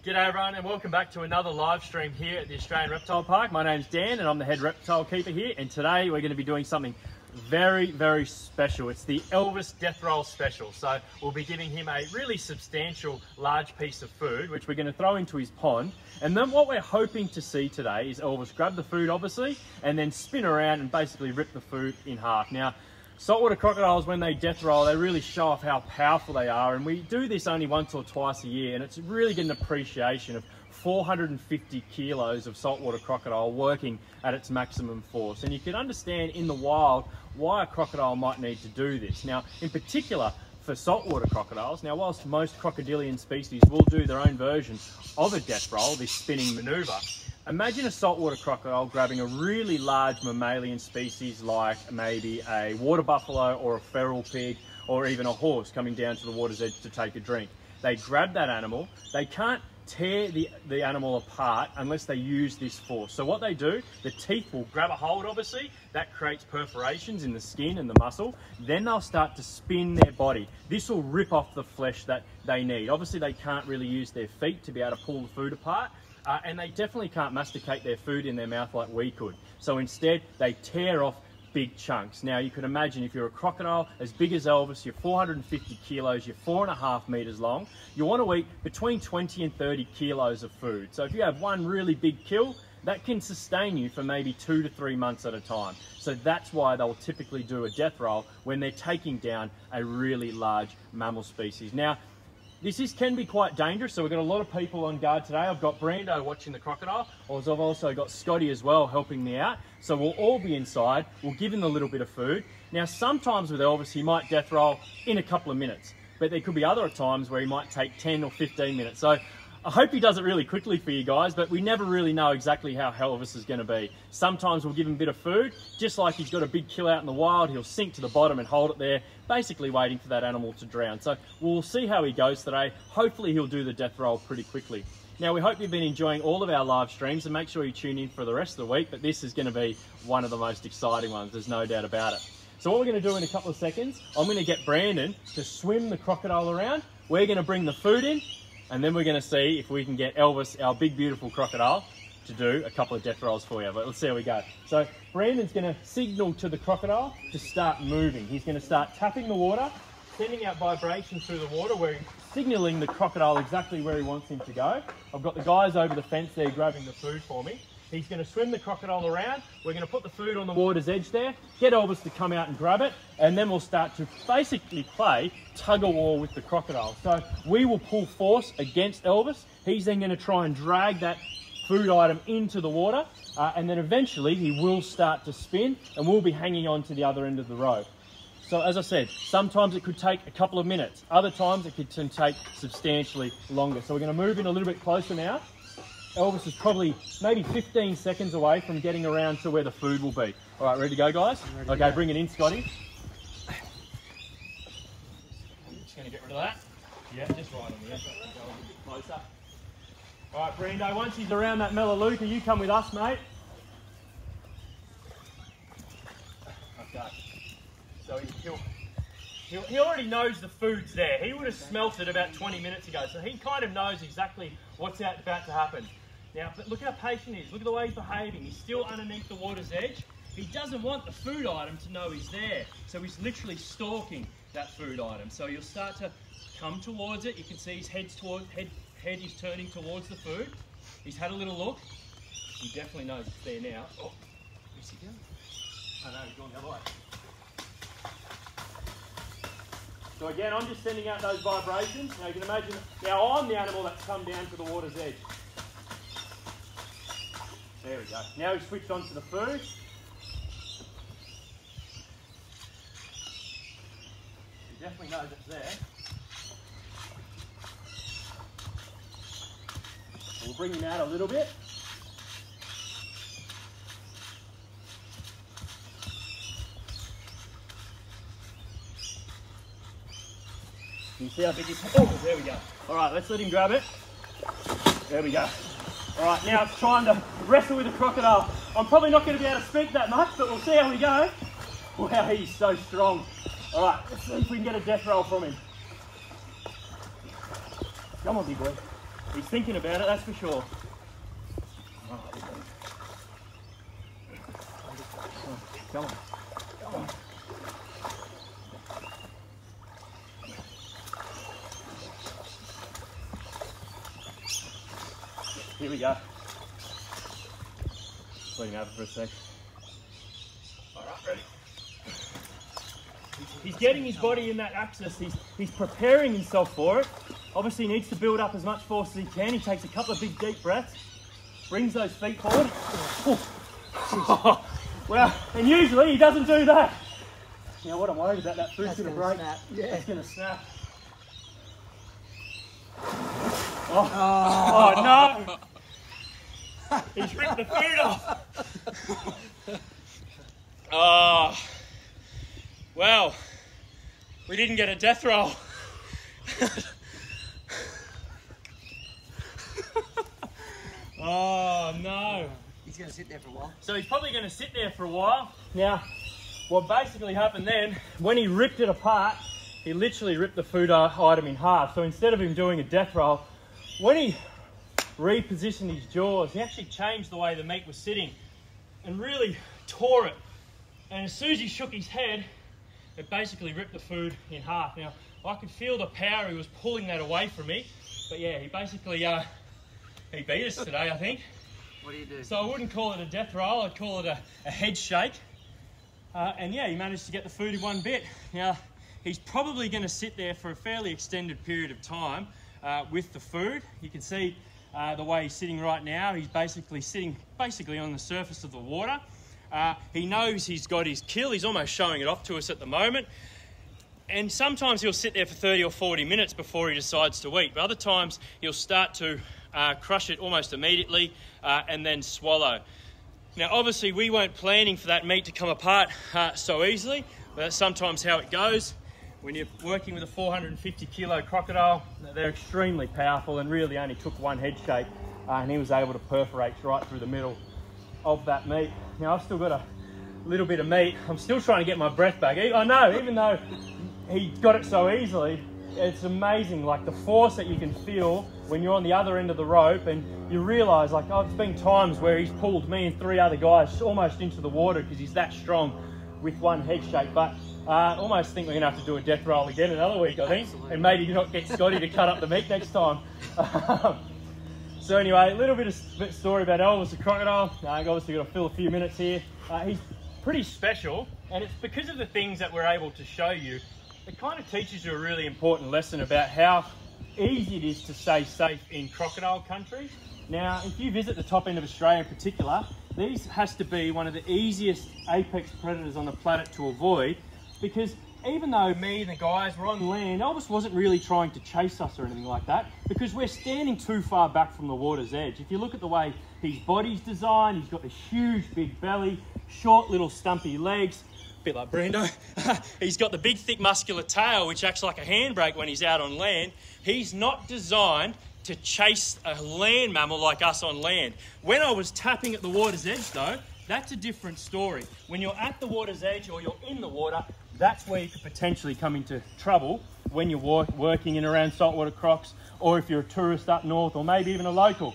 G'day everyone and welcome back to another live stream here at the Australian Reptile Park. My name's Dan and I'm the head reptile keeper here, and today we're going to be doing something very, very special. It's the Elvis Death Roll Special. So we'll be giving him a really substantial large piece of food which we're going to throw into his pond, and then what we're hoping to see today is Elvis grab the food obviously and then spin around and basically rip the food in half. Now, saltwater crocodiles, when they death roll, they really show off how powerful they are, and we do this only once or twice a year, and it's really get an appreciation of 450 kilos of saltwater crocodile working at its maximum force. And you can understand in the wild why a crocodile might need to do this. Now, in particular for saltwater crocodiles, now whilst most crocodilian species will do their own version of a death roll, this spinning maneuver, imagine a saltwater crocodile grabbing a really large mammalian species like maybe a water buffalo or a feral pig or even a horse coming down to the water's edge to take a drink. They grab that animal, they can't tear the animal apart unless they use this force. So what they do, the teeth will grab a hold obviously, that creates perforations in the skin and the muscle, then they'll start to spin their body. This will rip off the flesh that they need. Obviously they can't really use their feet to be able to pull the food apart, and they definitely can't masticate their food in their mouth like we could. So instead, they tear off big chunks. Now, you can imagine if you're a crocodile as big as Elvis, you're 450 kilos, you're 4.5 meters long, you want to eat between 20 and 30 kilos of food. So if you have one really big kill, that can sustain you for maybe 2 to 3 months at a time. So that's why they'll typically do a death roll when they're taking down a really large mammal species. Now, this can be quite dangerous, so we've got a lot of people on guard today. I've got Brando watching the crocodile, I've also got Scotty as well helping me out. So we'll all be inside, we'll give him a little bit of food. Now sometimes with Elvis he might death roll in a couple of minutes, but there could be other times where he might take 10 or 15 minutes. So I hope he does it really quickly for you guys, but we never really know exactly how Elvis is going to be. Sometimes we'll give him a bit of food, just like he's got a big kill out in the wild, he'll sink to the bottom and hold it there, basically waiting for that animal to drown. So we'll see how he goes today. Hopefully he'll do the death roll pretty quickly. Now, we hope you've been enjoying all of our live streams, and make sure you tune in for the rest of the week, but this is going to be one of the most exciting ones, there's no doubt about it. So what we're going to do in a couple of seconds, I'm going to get Brandon to swim the crocodile around, we're going to bring the food in, and then we're going to see if we can get Elvis, our big beautiful crocodile, to do a couple of death rolls for you. But let's see how we go. So Brandon's going to signal to the crocodile to start moving. He's going to start tapping the water, sending out vibrations through the water, where he's signalling the crocodile exactly where he wants him to go. I've got the guys over the fence there grabbing the food for me. He's going to swim the crocodile around. We're going to put the food on the water's edge there, get Elvis to come out and grab it, and then we'll start to basically play tug-of-war with the crocodile. So we will pull force against Elvis. He's then going to try and drag that food item into the water, and then eventually he will start to spin and we'll be hanging on to the other end of the rope. So as I said, sometimes it could take a couple of minutes. Other times it can take substantially longer. So we're going to move in a little bit closer now. Elvis is probably maybe 15 seconds away from getting around to where the food will be. All right, ready to go, guys? Okay, bring it in, Scotty. Just going to get rid of that. Yeah, just right on the edge. Go a little bit closer. All right, Brando, once he's around that melaleuca, you come with us, mate. Okay. So he already knows the food's there. He would have smelt it about 20 minutes ago, so he kind of knows exactly what's about to happen. Now, but look how patient he is. Look at the way he's behaving. He's still underneath the water's edge. He doesn't want the food item to know he's there, so he's literally stalking that food item. So you'll start to come towards it. You can see his head is turning towards the food. He's had a little look. He definitely knows it's there now. Oh, where's he going? Oh no, he's going the other way. So again, I'm just sending out those vibrations. Now you can imagine, now I'm the animal that's come down to the water's edge. There we go. Now he's switched on to the food. He definitely knows it's there. We'll bring him out a little bit. Can you see how big he's... Oh, there we go. All right, let's let him grab it. There we go. All right, now it's time to wrestle with the crocodile. I'm probably not going to be able to speak that much, but we'll see how we go. Wow, he's so strong. All right, let's see if we can get a death roll from him. Come on, big boy. He's thinking about it, that's for sure. Come on. Come on. Here we go. Let him have it for a sec. All right, ready. He's getting his body in that axis. He's preparing himself for it. Obviously, he needs to build up as much force as he can. He takes a couple of big, deep breaths, brings those feet forward. Oh, well, and usually he doesn't do that. Now, what I'm worried about, that food's going to break. Snap. Yeah. It's going to snap. Oh no! He's ripped the food off. Oh, well, we didn't get a death roll. Oh no. He's going to sit there for a while. So he's probably going to sit there for a while. Now, what basically happened then, when he ripped it apart, he literally ripped the food item in half. So instead of him doing a death roll, when he repositioned his jaws, he actually changed the way the meat was sitting and really tore it. And as soon as he shook his head, it basically ripped the food in half. Now, I could feel the power he was pulling that away from me. But yeah, he basically, he beat us today, I think. What do you do? So I wouldn't call it a death roll, I'd call it a head shake. And yeah, he managed to get the food in one bit. Now, he's probably going to sit there for a fairly extended period of time with the food. You can see the way he's sitting right now. He's basically sitting on the surface of the water. He knows he's got his kill. He's almost showing it off to us at the moment. And sometimes he'll sit there for 30 or 40 minutes before he decides to eat. But other times he'll start to crush it almost immediately and then swallow. Now, obviously, we weren't planning for that meat to come apart so easily, but that's sometimes how it goes. When you're working with a 450 kilo crocodile, they're extremely powerful and really only took one head shake, and he was able to perforate right through the middle of that meat. Now, I've still got a little bit of meat. I'm still trying to get my breath back. I know, even though he got it so easily, it's amazing, like the force that you can feel when you're on the other end of the rope, and you realise, like, there's been times where he's pulled me and 3 other guys almost into the water because he's that strong with one head shake. But I almost think we're going to have to do a death roll again another week, I think. Absolutely. And maybe not get Scotty to cut up the meat next time. So anyway, a little bit of story about Elvis the crocodile. I've obviously got to fill a few minutes here. He's pretty special, and it's because of the things that we're able to show you. It kind of teaches you a really important lesson about how easy it is to stay safe in crocodile country. Now, if you visit the top end of Australia in particular, these has to be one of the easiest apex predators on the planet to avoid, because even though me and the guys were on land, Elvis wasn't really trying to chase us or anything like that, because we're standing too far back from the water's edge. If you look at the way his body's designed, he's got this huge big belly, short little stumpy legs, a bit like Brando. He's got the big thick muscular tail which acts like a handbrake when he's out on land. He's not designed to chase a land mammal like us on land. When I was tapping at the water's edge though, that's a different story. When you're at the water's edge or you're in the water, that's where you could potentially come into trouble when you're working in around saltwater crocs, or if you're a tourist up north, or maybe even a local.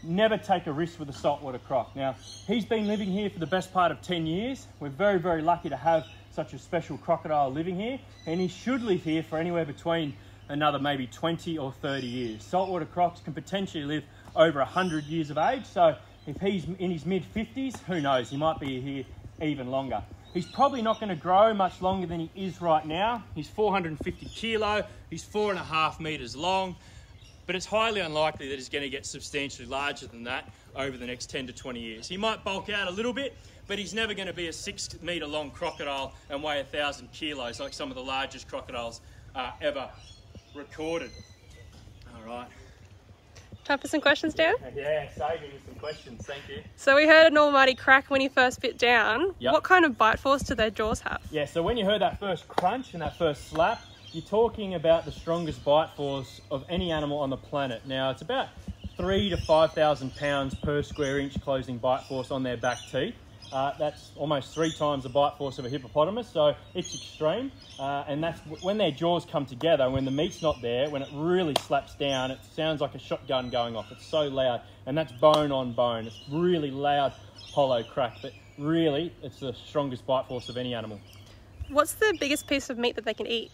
Never take a risk with a saltwater croc. Now, he's been living here for the best part of 10 years. We're very, very lucky to have such a special crocodile living here, and he should live here for anywhere between another maybe 20 or 30 years. Saltwater crocs can potentially live over 100 years of age, so if he's in his mid-50s, who knows, he might be here even longer. He's probably not going to grow much longer than he is right now. He's 450 kilo, he's 4.5 meters long, but it's highly unlikely that he's going to get substantially larger than that over the next 10 to 20 years. He might bulk out a little bit, but he's never going to be a 6 meter long crocodile and weigh 1,000 kilos like some of the largest crocodiles ever recorded. All right. Time for some questions, Dan? Yeah, saving you some questions, thank you. So we heard an almighty crack when he first bit down. Yep. What kind of bite force do their jaws have? Yeah, so when you heard that first crunch and that first slap, you're talking about the strongest bite force of any animal on the planet. Now, it's about 3,000 to 5,000 pounds per square inch closing bite force on their back teeth. that's almost 3 times the bite force of a hippopotamus, so it's extreme. And that's when their jaws come together, when the meat's not there, when it really slaps down, it sounds like a shotgun going off. It's so loud, and that's bone on bone. It's really loud, hollow crack, but really, it's the strongest bite force of any animal. What's the biggest piece of meat that they can eat?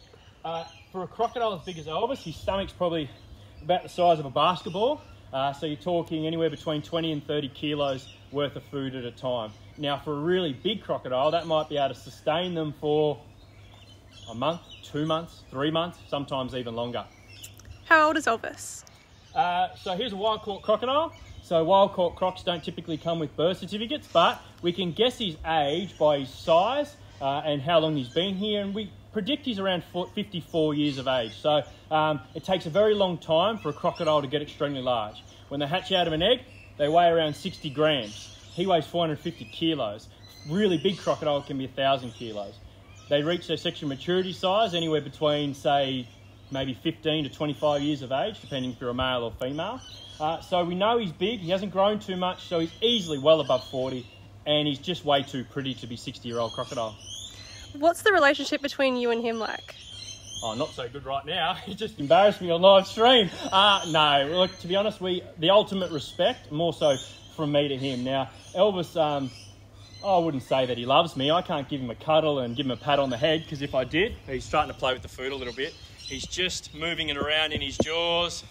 For a crocodile as big as Elvis, his stomach's probably about the size of a basketball. So you're talking anywhere between 20 and 30 kilos worth of food at a time. Now, for a really big crocodile, that might be able to sustain them for a month, 2 months, 3 months, sometimes even longer. How old is Elvis? So here's a wild-caught crocodile. So wild-caught crocs don't typically come with birth certificates, but we can guess his age by his size and how long he's been here, and we predict he's around 54 years of age. So it takes a very long time for a crocodile to get extremely large. When they hatch out of an egg, they weigh around 60 grams. He weighs 450 kilos. Really big crocodile can be 1,000 kilos. They reach their sexual maturity size anywhere between, say, maybe 15 to 25 years of age, depending if you're a male or female. So we know he's big, he hasn't grown too much, so he's easily well above 40, and he's just way too pretty to be 60-year-old crocodile. What's the relationship between you and him like? Oh, not so good right now. He just embarrassed me on live stream. No, look, to be honest, the ultimate respect, more so from me to him. Now, Elvis, I wouldn't say that he loves me. I can't give him a cuddle and give him a pat on the head, because if I did, he's starting to play with the food a little bit. He's just moving it around in his jaws.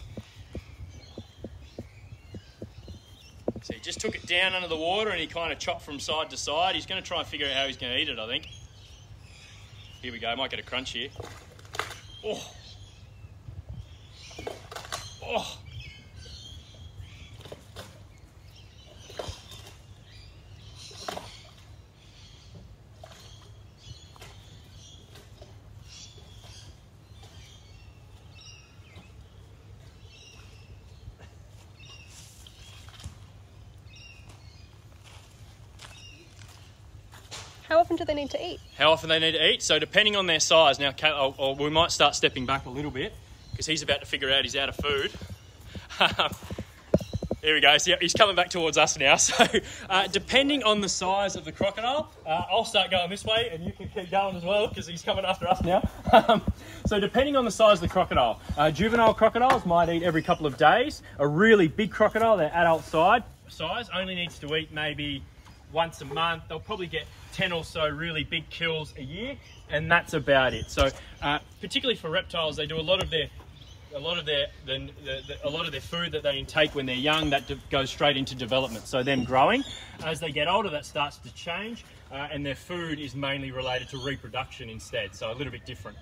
So he just took it down under the water and he kind of chopped from side to side. He's going to try and figure out how he's going to eat it, I think. Here we go, might get a crunch here. Oh. Oh. How often do they need to eat? How often they need to eat? So depending on their size. Now, we might start stepping back a little bit because he's about to figure out he's out of food. Here he goes. Yep, he's coming back towards us now. So depending on the size of the crocodile, I'll start going this way and you can keep going as well because he's coming after us now. So depending on the size of the crocodile, juvenile crocodiles might eat every couple of days. A really big crocodile, their adult size, only needs to eat maybe once a month. They'll probably get 10 or so really big kills a year, and that's about it. So particularly for reptiles, they do a lot of their food that they intake when they're young, that goes straight into development. So them growing, as they get older, that starts to change, and their food is mainly related to reproduction instead, so a little bit different.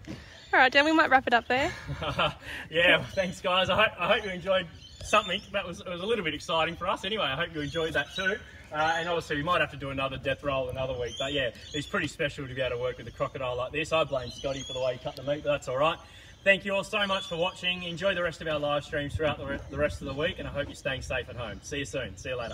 All right, Dan, we might wrap it up there. Yeah, well, thanks guys. I hope you enjoyed something. It was a little bit exciting for us anyway. I hope you enjoyed that too. And obviously we might have to do another death roll another week. But yeah, it's pretty special to be able to work with a crocodile like this. I blame Scotty for the way he cut the meat, but that's all right. Thank you all so much for watching. Enjoy the rest of our live streams throughout the rest of the week, and I hope you're staying safe at home. See you soon. See you later.